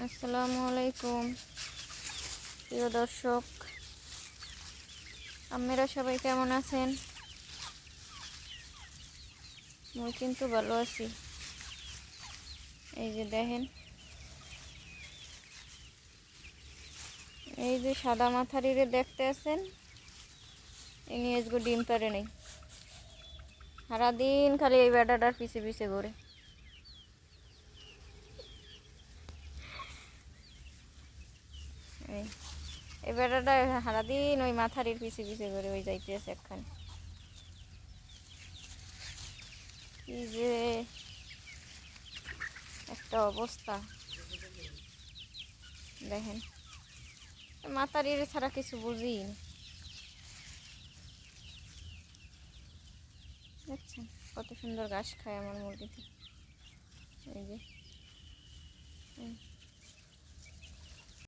আসসালামু আলাইকুম প্রিয় দর্শক, আপনারা সবাই কেমন আছেন? আমি কিন্তু ভালো আছি। এই যে দেখেন, এই যে সাদা মাথারিরে দেখতে আছেন, ইনি আজকে ডিম পারে নাই। সারাদিন খালি এই বেটাটার পিছে পিছে ঘুরে। এই বেটাটা সারাদিন ওই মাথারির পিছে পিছে ঘুরে, ওই যাইতে আছে একখানে। কি যে একটা অবস্থা দেখেন, মাথারির ছাড়া কিছু বুঝি না। দেখছেন কত সুন্দর ঘাস খায় আমার মুরগিতে। এই যে